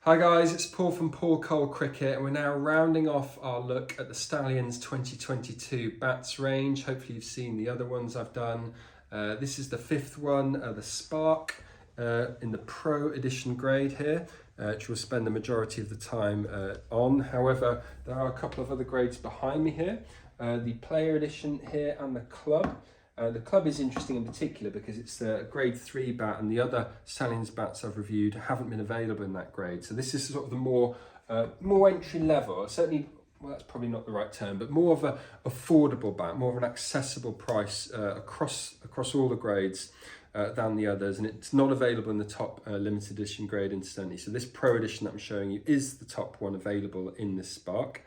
Hi guys, it's Paul from Paul Cole Cricket, and we're now rounding off our look at the Stallionz 2022 bats range. Hopefully you've seen the other ones I've done. This is the fifth one, the Spark, in the Pro Edition grade here, which we'll spend the majority of the time on. However, there are a couple of other grades behind me here. The Player Edition here and the Club. The Club is interesting in particular because it's a grade 3 bat, and the other Stallionz bats I've reviewed haven't been available in that grade. So this is sort of the more entry level, certainly, well, that's probably not the right term, but more of a affordable bat, more of an accessible price across all the grades than the others. And it's not available in the top limited edition grade, incidentally. So this Pro Edition that I'm showing you is the top one available in this Spark.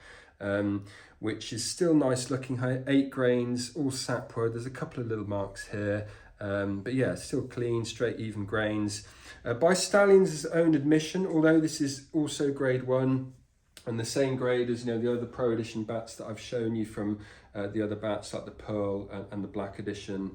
Which is still nice looking, 8 grains, all sapwood. There's a couple of little marks here, but yeah, still clean, straight, even grains. By Stallionz' own admission, although this is also grade 1 and the same grade as the other Pro Edition bats that I've shown you from the other bats like the Pearl and the Black Edition,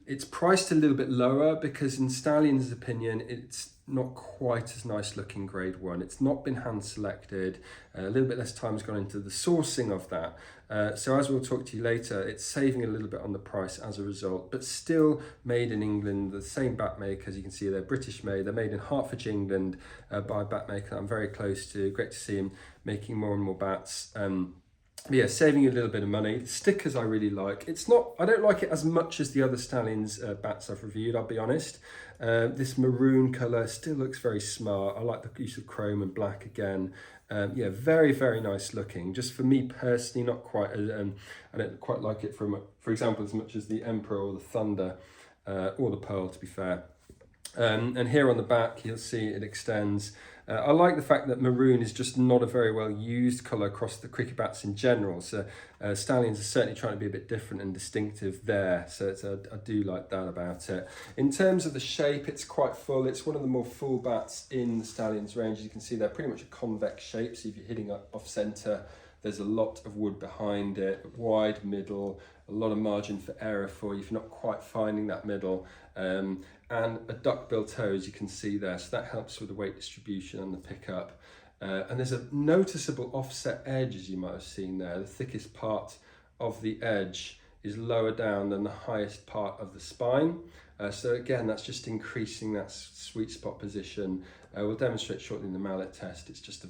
it's priced a little bit lower because in Stallionz' opinion, it's not quite as nice looking grade 1. It's not been hand selected. A little bit less time has gone into the sourcing of that. So as we'll talk to you later, it's saving a little bit on the price as a result, but still made in England. The same bat maker, as you can see, they're British made. They're made in Hertfordshire, England, by a bat maker that I'm very close to. Great to see him making more and more bats. But yeah, saving you a little bit of money. The stickers I really like. I don't like it as much as the other Stallionz bats I've reviewed, I'll be honest. This maroon colour still looks very smart. I like the use of chrome and black again. Yeah, very, very nice looking. Just for me personally, not quite, I don't quite like it for example, as much as the Emperor or the Thunder or the Pearl, to be fair. And here on the back, you'll see it extends. I like the fact that maroon is just not a very well used colour across the cricket bats in general. So Stallionz is certainly trying to be a bit different and distinctive there. So I do like that about it. In terms of the shape, it's quite full. It's one of the more full bats in the Stallionz range. As you can see, they're pretty much a convex shape. So if you're hitting up off centre, there's a lot of wood behind it, wide middle, a lot of margin for error for you if you're not quite finding that middle, and a duckbill toe, as you can see there. So that helps with the weight distribution and the pickup. And there's a noticeable offset edge, as you might have seen there. The thickest part of the edge is lower down than the highest part of the spine. So again, that's just increasing that sweet spot position. We'll demonstrate shortly in the mallet test. It's just a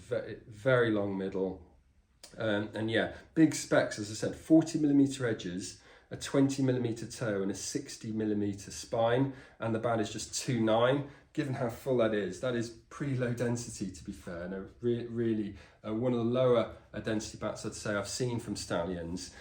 very long middle. And yeah, big specs, as I said, 40mm edges, a 20mm toe and a 60mm spine, and the bat is just 2.9. Given how full that is pretty low density, to be fair. No, really one of the lower density bats I'd say I've seen from Stallionz.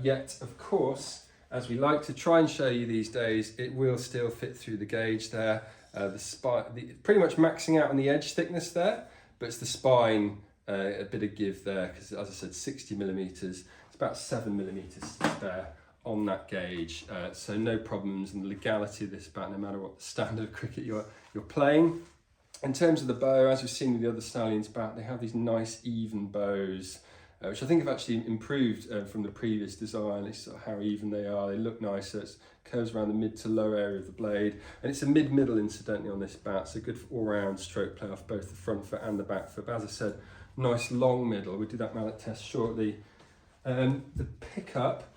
Yet, of course, as we like to try and show you these days, it will still fit through the gauge there. The spine, pretty much maxing out on the edge thickness there, but it's the spine. A bit of give there because, as I said, 60mm, it's about 7mm spare on that gauge, so no problems in the legality of this bat, no matter what standard of cricket you're playing. In terms of the bow, as we've seen with the other Stallionz bat, they have these nice even bows, which I think have actually improved from the previous design. It's sort of how even they are. They look nicer. It curves around the mid to low area of the blade, and it's a mid-middle, incidentally, on this bat, so good for all-round stroke play off both the front foot and the back foot. But as I said, nice long middle. We'll do that mallet test shortly. The pickup,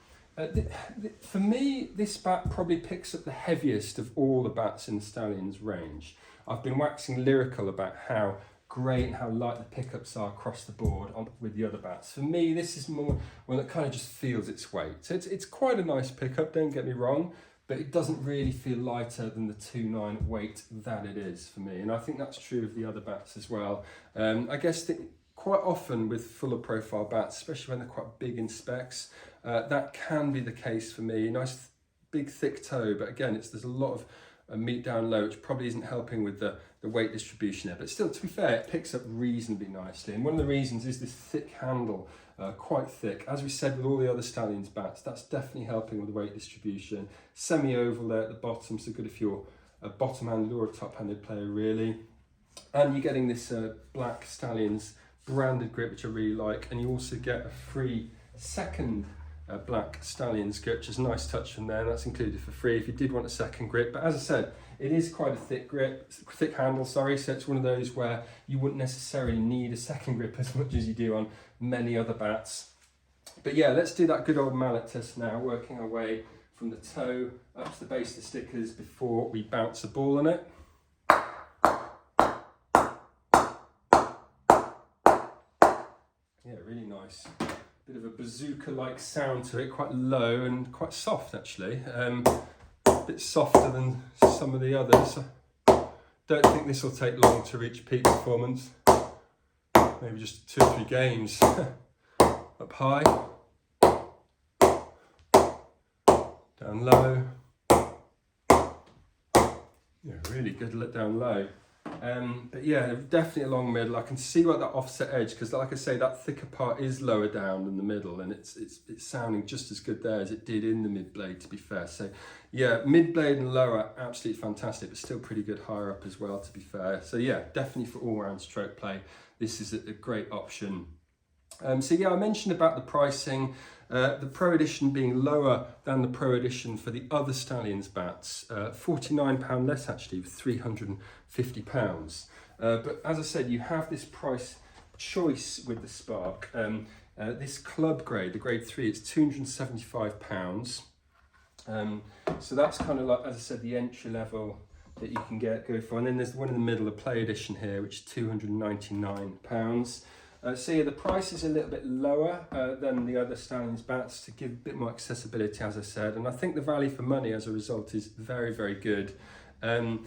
for me, this bat probably picks up the heaviest of all the bats in the Stallionz range. I've been waxing lyrical about how great and how light the pickups are across the board with the other bats. For me, this is more one that kind of just feels its weight. So it's quite a nice pickup, don't get me wrong, but it doesn't really feel lighter than the 2.9 weight that it is for me. And I think that's true of the other bats as well. I guess that quite often with fuller profile bats, especially when they're quite big in specs, that can be the case for me. Nice big thick toe, but again, there's a lot of meat down low, which probably isn't helping with the weight distribution there. But still, to be fair, it picks up reasonably nicely. And one of the reasons is this thick handle, quite thick. As we said with all the other Stallionz bats, that's definitely helping with the weight distribution. Semi-oval there at the bottom, so good if you're a bottom-handed or a top-handed player, really. And you're getting this black Stallionz branded grip, which I really like, and you also get a free second black Stallionz grip, which is a nice touch from there, and that's included for free if you did want a second grip. But as I said, It is quite a thick handle, sorry, so it's one of those where you wouldn't necessarily need a second grip as much as you do on many other bats. But yeah, let's do that good old mallet test now, working our way from the toe up to the base of the stickers before we bounce a ball on it. Yeah, really nice. Bit of a bazooka-like sound to it, quite low and quite soft actually. A bit softer than some of the others. Don't think this will take long to reach peak performance. Maybe just 2 or 3 games. Up high, down low. Yeah, really good let down low. But yeah, definitely along middle. I can see what that offset edge, because like I say, that thicker part is lower down than the middle, and it's sounding just as good there as it did in the mid blade, to be fair. So yeah, mid blade and lower, absolutely fantastic, but still pretty good higher up as well, to be fair. So yeah, definitely for all round stroke play, this is a great option. So yeah, I mentioned about the pricing, the Pro Edition being lower than the Pro Edition for the other Stallionz bats, £49 less actually, £350. But as I said, you have this price choice with the Spark. This club grade, the grade 3, it's £275. So that's kind of like, as I said, the entry level that you can go for. And then there's the one in the middle, the Play Edition here, which is £299. So yeah, the price is a little bit lower than the other Stallionz bats to give a bit more accessibility, as I said, and I think the value for money as a result is very, very good. I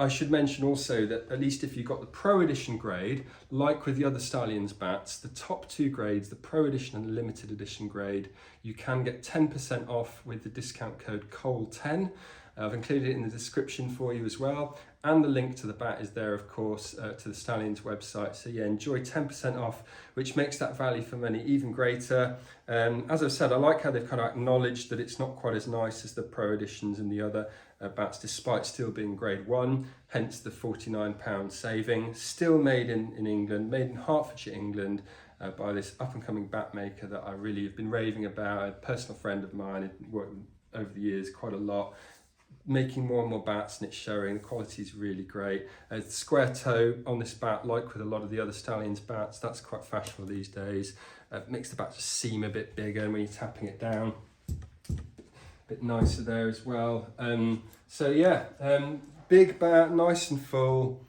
should mention also that at least if you got the Pro Edition grade, like with the other Stallionz bats, the top 2 grades, the Pro Edition and the Limited Edition grade, you can get 10% off with the discount code COLE10. I've included it in the description for you as well, and the link to the bat is there, of course, to the Stallionz website. So yeah, enjoy 10% off, which makes that value for money even greater. As I've said, I like how they've kind of acknowledged that it's not quite as nice as the Pro Editions and the other bats, despite still being grade 1, hence the £49 saving. Still made in England, made in Hertfordshire, England, by this up-and-coming bat maker that I really have been raving about, a personal friend of mine, worked over the years quite a lot, making more and more bats, and it's showing. The quality is really great. Square toe on this bat, like with a lot of the other Stallionz bats, that's quite fashionable these days. Makes the bat just seem a bit bigger, and when you're tapping it down, a bit nicer there as well. So yeah, big bat, nice and full,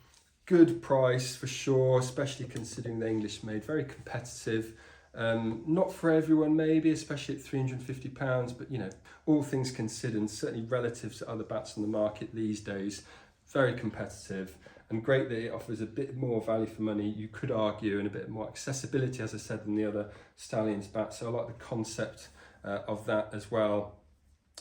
good price for sure, especially considering the English made, very competitive. Not for everyone maybe, especially at £350, but you know, all things considered, and certainly relative to other bats on the market these days, very competitive, and great that it offers a bit more value for money, you could argue, and a bit more accessibility, as I said, than the other Stallionz bats. So I like the concept of that as well.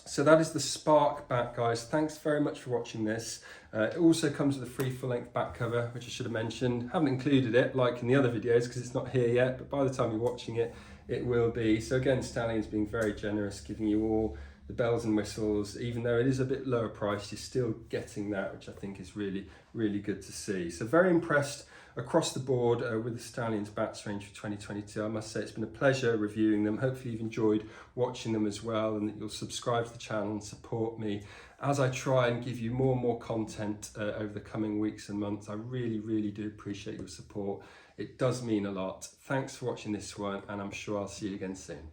So that is the Spark bat, guys. Thanks very much for watching this. It also comes with a free full-length back cover, which I should have mentioned. Haven't included it like in the other videos because it's not here yet, but by the time you're watching it, it will be. So again, Stallionz being very generous, giving you all the bells and whistles. Even though it is a bit lower priced, you're still getting that, which I think is really, really good to see. So very impressed across the board with the Stallionz bats range for 2022. I must say it's been a pleasure reviewing them. Hopefully you've enjoyed watching them as well, and that you'll subscribe to the channel and support me as I try and give you more and more content over the coming weeks and months. I really, really do appreciate your support. It does mean a lot. Thanks for watching this one, and I'm sure I'll see you again soon.